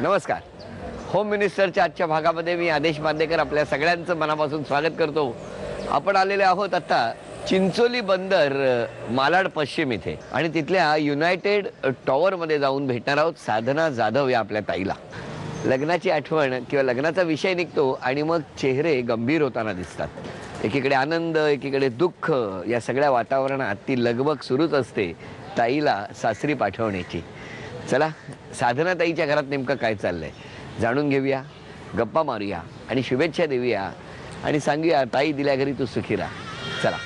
नमस्कार. होम मिनिस्टरच्या आजच्या भागामध्ये मी आदेश बांदेकर आपल्या सगळ्यांचं मनापासून स्वागत करतो. आपण आलेले आहोत आता चिंचोली बंदर मालाड पश्चिम इथे आणि तिथल्या युनायटेड टॉवरमध्ये जाऊन भेटणार आहोत साधना जाधव या आपल्या ताईला. लग्नाची आठवण किंवा लग्नाचा विषय निघतो आणि मग चेहरे गंभीर होताना दिसतात. एकीकडे आनंद, एकीकडे दुःख, या सगळ्या वातावरणात ती लगबग सुरूच असते ताईला सासरी पाठवण्याची. चला साधना ताईच्या घरात नेमकं काय चाललंय जाणून घेऊया, गप्पा मारूया आणि शुभेच्छा देऊया आणि सांगूया ताई दिल्या घरी तू सुखी राहा. चला.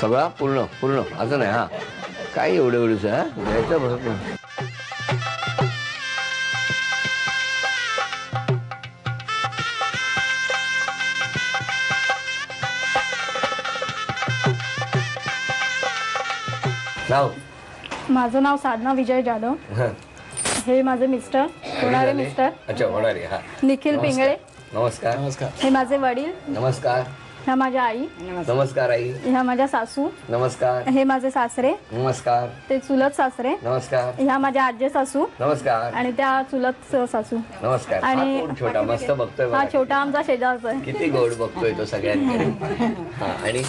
सगळा पूर्ण पूर्ण असं नाही. हा काय एवढं एवढंच द्यायचं भरपूर. नाव? माझं नाव साधना विजय जाधव. हे माझे मिस्टर होणारे मिस्टर. अच्छा होणारे. हा निखिल पिंगळे. नमस्कार. नमस्कार. हे माझे वडील. नमस्कार. ह्या माझ्या आई. नमस्कार आई. ह्या माझ्या सासू. नमस्कार. हे माझे सासरे. नमस्कार. ते चुलत सासरे. नमस्कार. ह्या माझ्या आजी सासू. नमस्कार. आणि त्या चुलत सासू. नमस्कार. आणि हा कोण छोटा मस्त बघतोय हा बघा. छोटा आमचा शेजारचा आहे. किती गोड बघतोय तो सगळ्यांकडे. हा आणि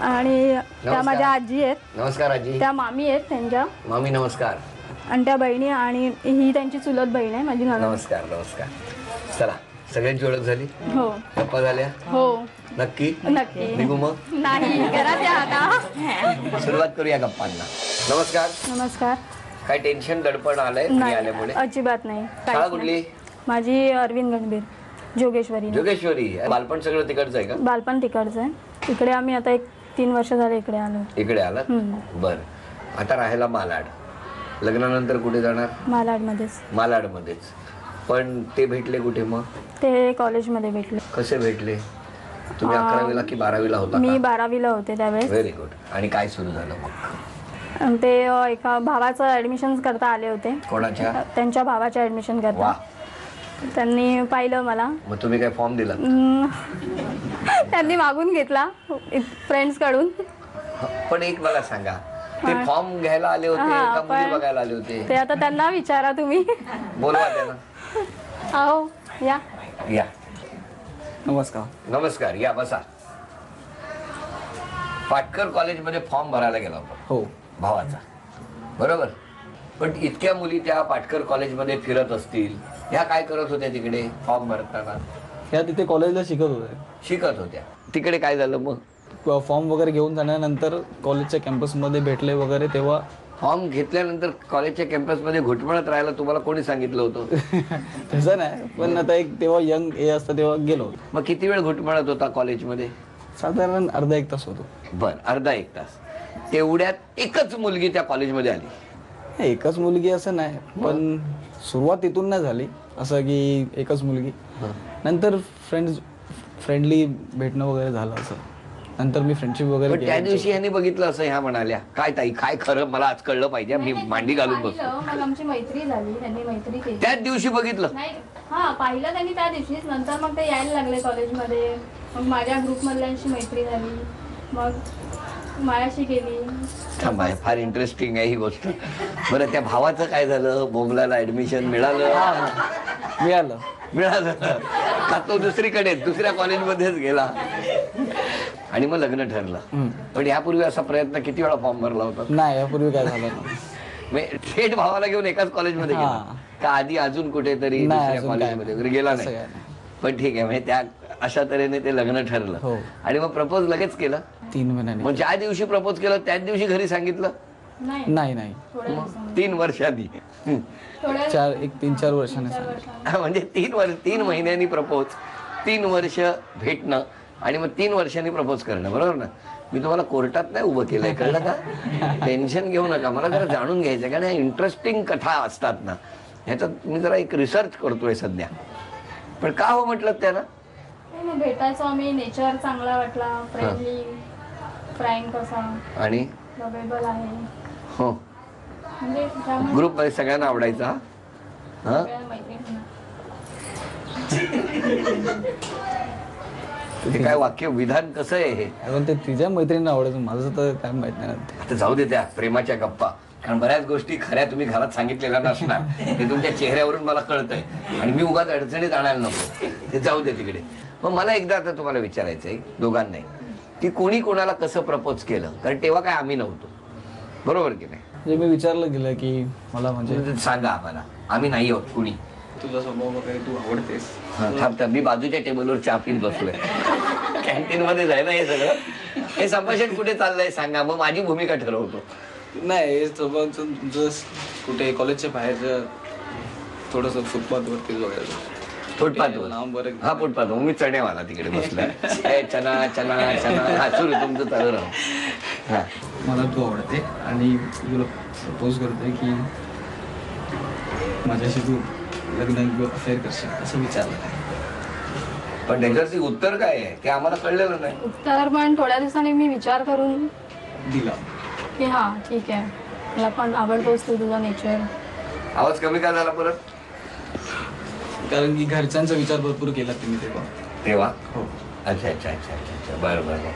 आणि त्या माझ्या आजी आहेत. नमस्कार आजी. त्या मामी आहेत त्यांच्या. मामी नमस्कार. आणि त्या बहिणी आणि ही त्यांची चुलत बहीण आहे माझी. नमस्कार नमस्कार. चला सगळ्यांची ओळख झाली. हो गप्पा झाल्या. हो नक्की नक्की. निघू मग. नाही घरात या आता. सुरुवात करूया गप्पांना. नमस्कार. नमस्कार. काय टेन्शन दडपण आलंय मी नाही आल्यामुळे? अजिबात नाही. शाळा काहीच कुठली? नाही. माझी अरविंद गणबीर जोगेश्वरी. जोगेश्वरी. बालपण सगळं तिकडचं आहे का? बालपण तिकडचं आहे. इकडे आम्ही आता 3 वर्ष झाले इकडे आलो. इकडे आलात. बर. आता राहायला मालाड. लग्नानंतर कुठे जाणार? मालाडमध्येच. मालाडमध्येच. पण ते भेटले कुठे मग? ते कॉलेजमध्ये भेटले. कसे भेटले? तुम्ही 11वीला की 12वीला होता? मी 12वीला होते त्यावेळेस. Very good. आणि काय सुरू झालं मग? ते एका भावाचं ऍडमिशन करता आले होते. कोणाच्या? त्यांच्या भावाच्या ऍडमिशन वा. करता. त्यांनी पाहिलं मला. मग तुम्ही काय फॉर्म दिला? त्यांनी मागून घेतला फ्रेंड्स कडून. पण एक मला सांगा, ते फॉर्म घ्यायला आले होते का मुली बघायला आले होते? ते आता त्यांना विचारा तुम्ही. बोलवा त्यांना. अहो या या. नमस्कार. नमस्कार. या बसा. पाटकर कॉलेजमध्ये फॉर्म भरायला गेला होता. हो. भावाचा. बरोबर. पण इतक्या मुली त्या पाटकर कॉलेजमध्ये फिरत असतील, ह्या काय करत होत्या तिकडे फॉर्म भरताना? ह्या तिथे कॉलेजला शिकत होते. शिकत होत्या. तिकडे काय झालं मग? फॉर्म वगैरे घेऊन जाण्यानंतर कॉलेजच्या कॅम्पसमध्ये भेटले वगैरे तेव्हा. फॉर्म घेतल्यानंतर कॉलेजच्या कॅम्पसमध्ये घुटमळत राहायला तुम्हाला कोणी सांगितलं होतं? तसं नाही, पण आता एक तेव्हा यंग हे असतं तेव्हा गेलो. मग किती वेळ घुटमळत होता कॉलेजमध्ये? साधारण अर्धा 1 तास होतो. बर. अर्धा 1 तास. तेवढ्यात एकच मुलगी त्या कॉलेजमध्ये आली? एकच मुलगी असं नाही, पण सुरुवात इथून नाही झाली असं की एकच मुलगी. नंतर फ्रेंडली भेटणं वगैरे झालं असं. नंतर मी फ्रेंडशिप वगैरे. पण त्या दिवशी ह्यांनी बघितलं असं ह्या म्हणाल्या, काय ताई काय खरं मला आज कळलं पाहिजे, मी मांडी घालून बसतो. मग आमची मैत्री झाली. त्यांनी मैत्री केली. त्याच दिवशी बघितलं? हा पाहिलं त्यांनी त्या दिवशीच. नंतर मग ते यायला लागले कॉलेजमध्ये. मग माझ्या ग्रुप मधल्यांशी मैत्री झाली. मग माझ्याशी केली. थांबा, फार इंटरेस्टिंग आहे ही गोष्ट. बरं त्या भावाचं काय झालं? बोंबलाला ऍडमिशन मिळालं? मिळालं. मिळालं का? तो दुसरीकडे दुसऱ्या कॉलेजमध्येच गेला आणि मग लग्न ठरलं. पण यापूर्वी असा प्रयत्न किती वेळा फॉर्म भरला होता? नाही, यापूर्वी काय झालं नाही. थेट भावाला घेऊन एकाच कॉलेजमध्ये गेला का? आधी अजून कुठेतरी दुसऱ्या कॉलेजमध्ये वगैरे गेला नाही? पण ठीक आहे. म्हणजे त्या अशा तऱ्हेने ते लग्न ठरलं. आणि मग प्रपोज लगेच केलं? 3 महिन्यांनी. मग ज्या दिवशी प्रपोज केलं त्याच दिवशी घरी सांगितलं? नाही नाही, 3 वर्षांनी. 3-4 वर्षांनी. म्हणजे 3 महिन्यांनी प्रपोज 3 वर्ष भेटणं आणि मग 3 वर्षांनी प्रपोज करणं, बरोबर ना? मी तुम्हाला कोर्टात नाही उभं केलंय, कळलं का? टेन्शन घेऊ नका, मला जरा जाणून घ्यायचं, कारण ह्या इंटरेस्टिंग कथा असतात ना, ह्याच्यात मी जरा एक रिसर्च करतोय सध्या. पण का हो म्हटलं त्याला? मग भेटायचो आम्ही, नेचर चांगला वाटला, फ्रेंडली, फ्रँक असा आणि लवेबल आहे, हो म्हणजे त्यामुळे ग्रुप मध्ये सगळ्यांना आवडायचा. हा सगळ्या मैत्रिणींना. हे काय वाक्य विधान कसं आहे हे? पण ते तिच्या मैत्रिणींना आवडायचं, माझं तर काय माहित नाही. आता जाऊ दे त्या प्रेमाच्या गप्पा, कारण बऱ्याच गोष्टी खऱ्या तुम्ही घरात सांगितलेल्या नसणार, ते तुमच्या चेहऱ्यावरून मला कळतंय आणि मी उगाच अडचणीत आणायला नको, ते जाऊ दे तिकडे. मग मला एकदा आता तुम्हाला विचारायचंय दोघांनाही, की कोणी कोणाला कसं प्रपोज केलं, कारण तेव्हा काय आम्ही नव्हतो, बरोबर की नाही? म्हणजे मी विचारलं गेलं की मला म्हणजे सांगा आम्हाला, आम्ही नाही आहोत कुणी. तुझा स्वभाव वगैरे तू आवडतेस. थांब, मी बाजूच्या टेबलवर चहा पीत बसलोय, कॅन्टीन मध्ये जाय ना हे सगळं. हे संभाषण कुठे चाललंय सांगा, मग माझी भूमिका ठरवतो. नाही, हे स्वभाव तुमचं कुठे कॉलेजच्या बाहेर थोडस फुटपाथ वरती वगैरे. फुटपाथवर? हा फुटपाथ, मी चण्यावाला तिकडे बसलाय. चना चना चना, हा सुरू तुमचं चालू राहू. हा, मला तू आवडते आणि तुला प्रपोज करते की माझ्याशी तू लग्न अफेअर करशील असं विचारलं. पण त्याच्यावरती उत्तर काय आहे ते आम्हाला कळलेलं नाही. उत्तर पण थोड्या दिवसांनी मी विचार करून दिला की हा ठीक आहे, मला पण आवडतोस तू, तुझा नेचर. आवाज कमी का झाला परत? कारण की घरच्यांचा विचार भरपूर केला तुम्ही तेव्हा. तेव्हा हो. अच्छा अच्छा अच्छा अच्छा अच्छा, बरं बरं.